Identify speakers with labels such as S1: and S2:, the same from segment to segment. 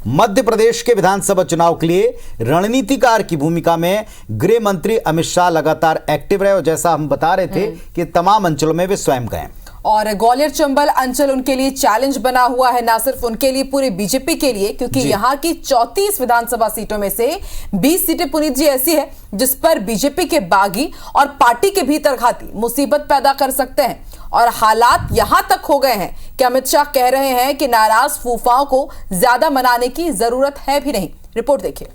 S1: मध्य प्रदेश के विधानसभा चुनाव के लिए रणनीतिकार की भूमिका में गृह मंत्री अमित शाह लगातार एक्टिव रहे और जैसा हम बता रहे थे कि तमाम अंचलों में वे स्वयं गए
S2: और ग्वालियर चंबल अंचल उनके लिए चैलेंज बना हुआ है, ना सिर्फ उनके लिए पूरे बीजेपी के लिए, क्योंकि यहां की 34 विधानसभा सीटों में से 20 सीटें पुनीत जी ऐसी है जिस पर बीजेपी के बागी और पार्टी के भीतर घाती मुसीबत पैदा कर सकते हैं। और हालात यहां तक हो गए हैं कि अमित शाह कह रहे हैं कि नाराज फूफाओं को ज्यादा मनाने की जरूरत है भी नहीं। रिपोर्ट देखिए।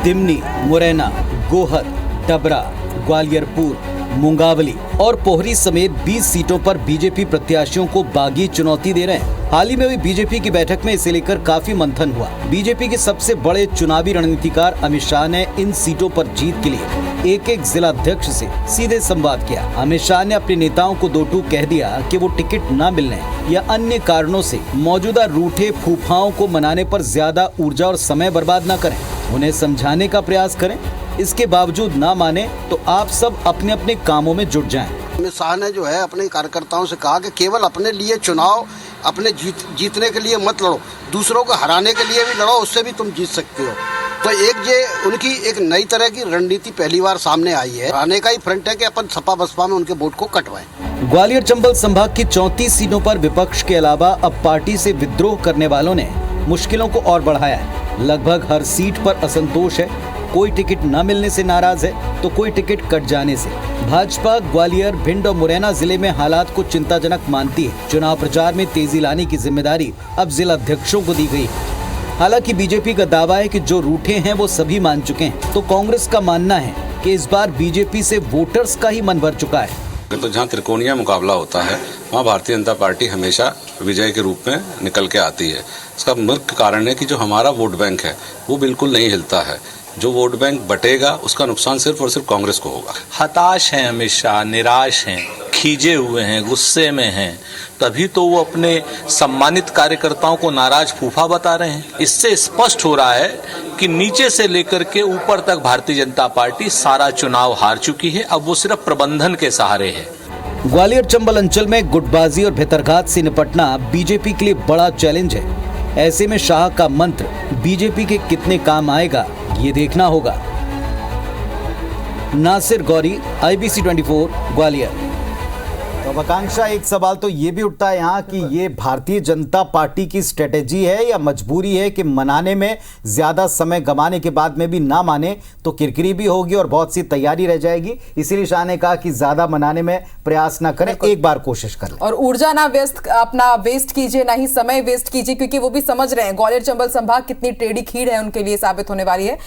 S1: दिमनी, मुरैना, गोहद, डबरा, ग्वालियरपुर, मुंगावली और पोहरी समेत 20 सीटों पर बीजेपी प्रत्याशियों को बागी चुनौती दे रहे हैं। हाल ही में हुई बीजेपी की बैठक में इसे लेकर काफी मंथन हुआ। बीजेपी के सबसे बड़े चुनावी रणनीतिकार अमित शाह ने इन सीटों पर जीत के लिए एक जिला अध्यक्ष से सीधे संवाद किया। अमित शाह ने अपने नेताओं को दो टूक कह दिया कि वो टिकट न मिलने या अन्य कारणों से मौजूदा रूठे फूफाओं को मनाने पर ज्यादा ऊर्जा और समय बर्बाद न करें, उन्हें समझाने का प्रयास करें। इसके बावजूद ना माने तो आप सब अपने अपने कामों में जुट जाएं।
S3: अमित शाह ने जो है अपने कार्यकर्ताओं से कहा कि केवल अपने लिए चुनाव अपने जीतने के लिए मत लड़ो, दूसरों को हराने के लिए भी लड़ो, उससे भी तुम जीत सकते हो। तो उनकी एक नई तरह की रणनीति पहली बार सामने आई है। हराने का ही फ्रंट है कि अपन सपा बसपा में उनके वोट को कटवाएं।
S1: ग्वालियर चंबल संभाग की 34 सीटों पर विपक्ष के अलावा अब पार्टी से विद्रोह करने वालों ने मुश्किलों को और बढ़ाया है। लगभग हर सीट पर असंतोष है, कोई टिकट न मिलने से नाराज है तो कोई टिकट कट जाने से। भाजपा ग्वालियर, भिंड और मुरैना जिले में हालात को चिंताजनक मानती है। चुनाव प्रचार में तेजी लाने की जिम्मेदारी अब जिला अध्यक्षों को दी गई है। हालांकि बीजेपी का दावा है कि जो रूठे हैं वो सभी मान चुके हैं, तो कांग्रेस का मानना है कि इस बार बीजेपी से वोटर्स का ही मन भर चुका है।
S4: तो जहाँ त्रिकोणीय मुकाबला होता है वहाँ भारतीय जनता पार्टी हमेशा विजय के रूप में निकल के आती है। इसका मुख्य कारण है कि जो हमारा वोट बैंक है वो बिल्कुल नहीं हिलता है। जो वोट बैंक बटेगा उसका नुकसान सिर्फ और सिर्फ कांग्रेस को होगा।
S5: हताश हैं अमित शाह, निराश हैं, खींचे हुए हैं, गुस्से में हैं, तभी तो वो अपने सम्मानित कार्यकर्ताओं को नाराज फूफा बता रहे हैं। इससे स्पष्ट हो रहा है कि नीचे से लेकर के ऊपर तक भारतीय जनता पार्टी सारा चुनाव हार चुकी है। अब वो सिर्फ प्रबंधन के सहारे है।
S1: ग्वालियर चंबल अंचल में गुटबाजी और भितरघात से निपटना बीजेपी के लिए बड़ा चैलेंज है। ऐसे में शाह का मंत्र बीजेपी के कितने काम आएगा ये देखना होगा। नासिर गौरी, IBC 24, ग्वालियर। तो आकांक्षा, एक सवाल तो ये भी उठता है यहाँ कि ये भारतीय जनता पार्टी की स्ट्रेटेजी है या मजबूरी है कि मनाने में ज्यादा समय गंवाने के बाद में भी ना माने तो किरकिरी भी होगी और बहुत सी तैयारी रह जाएगी। इसीलिए शाह ने कहा कि ज्यादा मनाने में प्रयास ना करें, एक बार कोशिश करें
S2: और ऊर्जा ना वेस्ट कीजिए, ना ही समय वेस्ट कीजिए, क्योंकि वो भी समझ रहे हैं ग्वालियर चंबल संभाग कितनी टेढ़ी खीर है उनके लिए साबित होने वाली है।